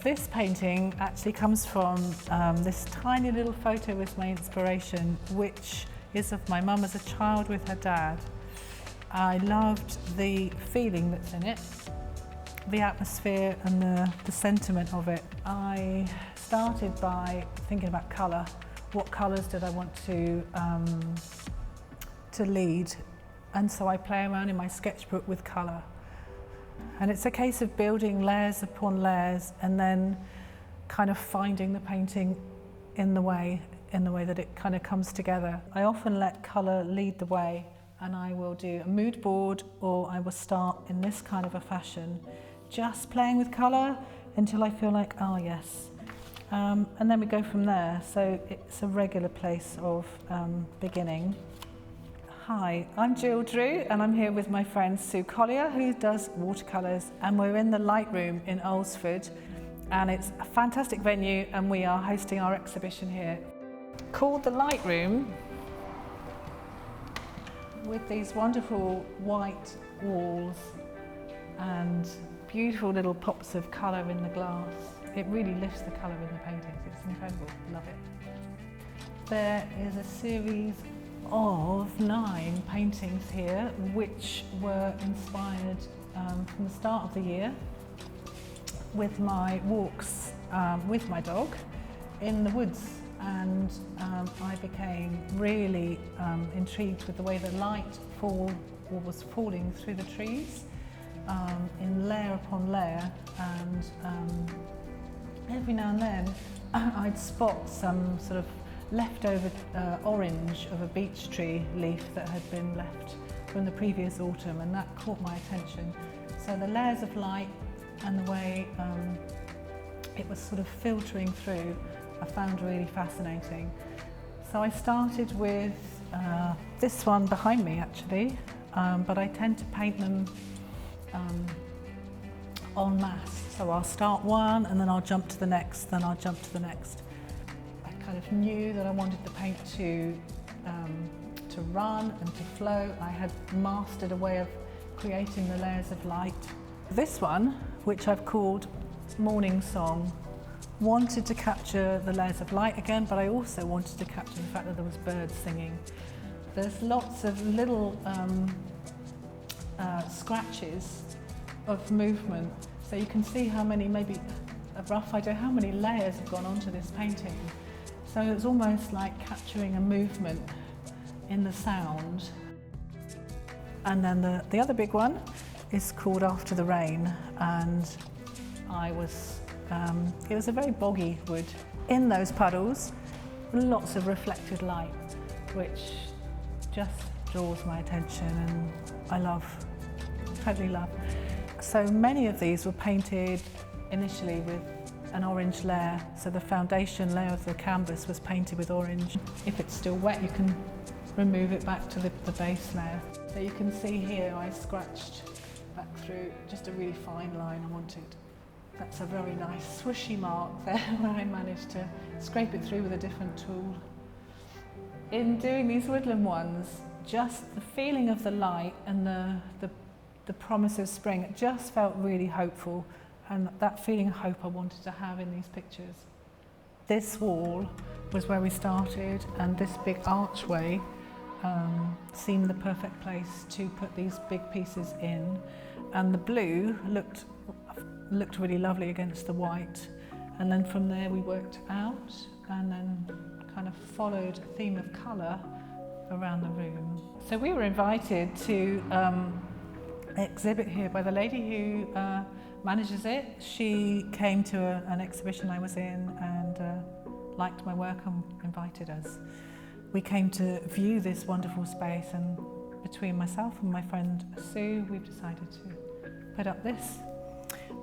This painting actually comes from this tiny little photo as my inspiration, which is of my mum as a child with her dad. I loved the feeling that's in it, the atmosphere and the sentiment of it. I started by thinking about colour. What colours did I want to lead? And so I play around in my sketchbook with colour. And it's a case of building layers upon layers and then kind of finding the painting in the way that it kind of comes together. I often let colour lead the way, and I will do a mood board, or I will start in this kind of a fashion, just playing with colour until I feel like, oh yes. And then we go from there. So it's a regular place of beginning. Hi, I'm Jill Drew, and I'm here with my friend Sue Collier, who does watercolours, and we're in the Lightroom in Alresford, and it's a fantastic venue, and we are hosting our exhibition here called the Lightroom, with these wonderful white walls and beautiful little pops of colour in the glass. It really lifts the colour in the paintings. It's incredible. Love it. There is a series of 9 paintings here which were inspired from the start of the year with my walks with my dog in the woods, and I became really intrigued with the way the light was falling through the trees in layer upon layer, and every now and then I'd spot some sort of leftover orange of a beech tree leaf that had been left from the previous autumn, and that caught my attention. So the layers of light and the way it was sort of filtering through, I found really fascinating. So I started with this one behind me actually, but I tend to paint them en masse. So I'll start one and then I'll jump to the next, then I'll jump to the next. I kind of knew that I wanted the paint to run and to flow. I had mastered a way of creating the layers of light. This one, which I've called Morning Song, wanted to capture the layers of light again, but I also wanted to capture the fact that there was birds singing. There's lots of little scratches of movement, so you can see how many, maybe a rough idea, how many layers have gone onto this painting. So it's almost like capturing a movement in the sound. And then the other big one is called After the Rain, and it was a very boggy wood. In those puddles, lots of reflected light, which just draws my attention, and I love, totally love. So many of these were painted initially with an orange layer, so the foundation layer of the canvas was painted with orange. If it's still wet, you can remove it back to the base layer. So you can see here I scratched back through just a really fine line I wanted. That's a very nice swooshy mark there where I managed to scrape it through with a different tool. In doing these woodland ones, just the feeling of the light and the promise of spring, it just felt really hopeful, and that feeling of hope I wanted to have in these pictures. This wall was where we started, and this big archway seemed the perfect place to put these big pieces in, and the blue looked really lovely against the white, and then from there we worked out and then kind of followed a theme of colour around the room. So we were invited to exhibit here by the lady who manages it. She came to an exhibition I was in and liked my work and invited us. We came to view this wonderful space, and between myself and my friend Sue, we've decided to put up this.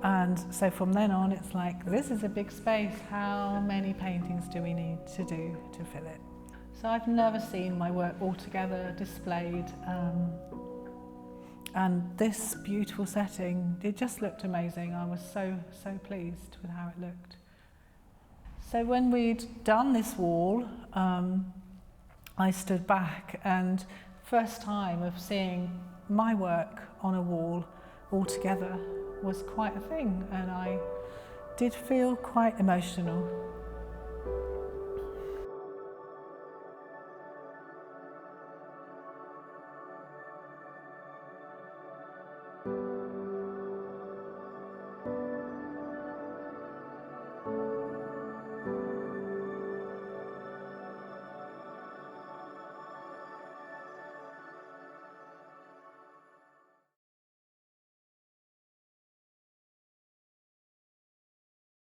And so from then on, it's like, this is a big space. How many paintings do we need to do to fill it? So I've never seen my work all together displayed. And this beautiful setting, it just looked amazing. I was so pleased with how it looked. So when we'd done this wall, I stood back, and first time of seeing my work on a wall all together was quite a thing, and I did feel quite emotional.